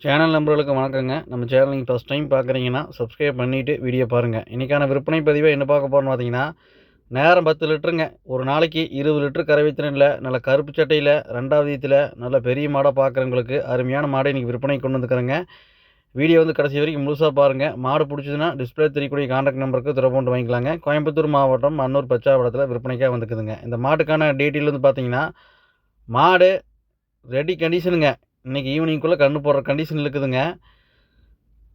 Channel நண்பர்களுக்கு வணக்கங்க. நம்ம சேனல் நீங்கள் ஃபஸ்ட் டைம் பார்க்குறீங்கன்னா சப்ஸ்கிரைப் பண்ணிவிட்டு வீடியோ பாருங்கள். இன்றைக்கான விற்பனை பதிவை என்ன பார்க்க போகிறோம்னு பார்த்தீங்கன்னா, நேரம் 10 லிட்டருங்க. ஒரு நாளைக்கு 20 லிட்டர் கறவை திறனில் நல்ல கருப்பு சட்டையில் 2வது ஈத்தில் நல்ல பெரிய மாடாக பார்க்குறவங்களுக்கு அருமையான மாடை இன்றைக்கி விற்பனைக்கு கொண்டு வந்துக்கிறேங்க. வீடியோ கடைசி வரைக்கும் முழுசாக பாருங்கள். மாடு பிடிச்சதுன்னா டிஸ்பிளே தெரியக்கூடிய கான்டாக்ட் நம்பருக்கு தொடர்பு கொண்டு வாங்கிக்கலாங்க. கோயம்புத்தூர் மாவட்டம் அன்னூர் பச்சாவடத்தில் விற்பனைக்காக வந்துக்குதுங்க. இந்த மாட்டுக்கான டீட்டெயில் பார்த்தீங்கன்னா, மாடு ரெடி கண்டிஷனுங்க. இன்றைக்கி ஈவினிங்குள்ளே கன்று போடுற கண்டிஷன் இருக்குதுங்க.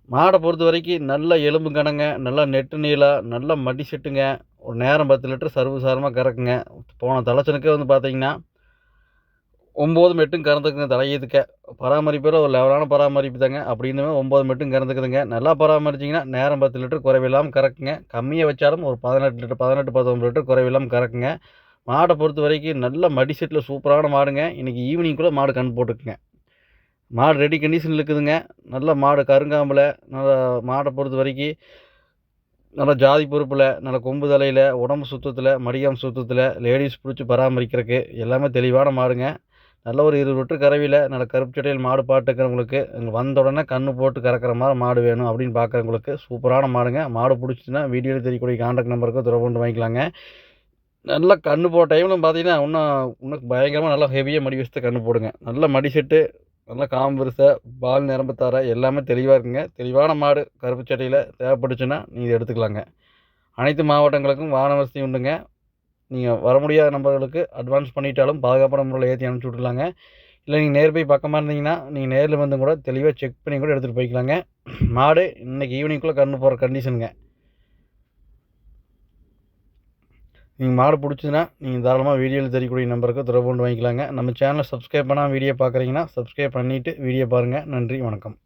மாடை பொறுத்த வரைக்கும் நல்ல எலும்பு கனங்க, நல்லா நெட்டு நீளம், நல்ல மடி செட்டுங்க. ஒரு நேரம் 10 லிட்டர் சர்வசாரமாக கறக்குங்க. போன தலைச்சனுக்கே பார்த்தீங்கன்னா 9 மெட்டும் கறந்துக்குங்க. தலையீத்துக்க பராமரிப்பில் ஒரு லெவலான பராமரிப்பு தாங்க. அப்படின்னு 9 மெட்டும் கறந்துக்குதுங்க. நல்லா பராமரிச்சிங்கன்னா நேரம் 10 லிட்டர் குறைவில்லாமல் கறக்குங்க. கம்மியாக வச்சாலும் ஒரு 18 லிட்டர் 18 19 லிட்டர் குறைவில்லாமல் கறக்குங்க. மாடை பொறுத்த வரைக்கும் நல்ல மடி செட்டில் சூப்பரான மாடுங்க. இன்றைக்கி ஈவினிங்குள்ளே மாடு கன்று போட்டுக்குங்க. மாடு ரெடி கண்டிஷனில் இருக்குதுங்க. நல்ல மாடு கருங்காம்பில் நல்லா மாடை பொறுத்த வரைக்கும் நல்லா ஜாதி பொறுப்பில் நல்ல கொம்பு தலையில் உடம்பு சுத்தத்தில் மடியாம் சுத்தத்தில் லேடிஸ் பிடிச்சி பராமரிக்கிறதுக்கு எல்லாமே தெளிவான மாடுங்க. நல்ல ஒரு 20 லிட்டர் கறவையில் நல்ல கருப்பு சட்டையில் மாடு பாட்டுக்கிறவங்களுக்கு இங்கே வந்த உடனே கன்று போட்டு கறக்கிற மாதிரி மாடு வேணும் அப்படின்னு பார்க்குறவங்களுக்கு சூப்பரான மாடுங்க. மாடு பிடிச்சின்னா வீடியோவில் தெரியக்கூடிய கான்டாக்ட் நம்பருக்கு தொடர்பு கொண்டு வாங்கிக்கலாங்க. நல்லா கன்று போட்ட டைமில் பார்த்தீங்கன்னா இன்னும் பயங்கரமாக நல்லா ஹெவியாக மடி வச்சுட்டு கன்று போடுங்க. நல்ல மடி செட்டு, நல்லா காம்பு பெருசை, பால் நிரம்பத்தார எல்லாமே தெளிவாக இருக்குங்க. தெளிவான மாடு கருப்பு சட்டையில் தேவைப்பட்டுச்சுன்னா நீங்கள் எடுத்துக்கலாங்க. அனைத்து மாவட்டங்களுக்கும் வாகன வசதி உண்டுங்க. நீங்கள் வர முடியாத நம்பர்களுக்கு அட்வான்ஸ் பண்ணிட்டாலும் பாதுகாப்பான முறையில் ஏற்றி அனுப்பிச்சி விட்ருலாங்க. இல்லை நீங்கள் நேர் போய் பக்கமாக இருந்தீங்கன்னா நீங்கள் நேரில் வந்து கூட தெளிவாக செக் பண்ணி கூட எடுத்துகிட்டு போய்க்கலாங்க. மாடு இன்றைக்கி ஈவினிங்குள்ளே கன்று போகிற கண்டிஷனுங்க. நீங்கள் மாடு பிடிச்சதுன்னா நீங்கள் தாராளமாக வீடியோவில் தெரியக்கூடிய நம்பருக்கு தொடர்பு கொண்டு வாங்கிக்கலாங்க. நம்ம சேனலை சப்ஸ்கிரைப் பண்ணால் வீடியோ பார்க்குறீங்கன்னா சப்ஸ்கிரைப் பண்ணிவிட்டு வீடியோ பாருங்கள். நன்றி, வணக்கம்.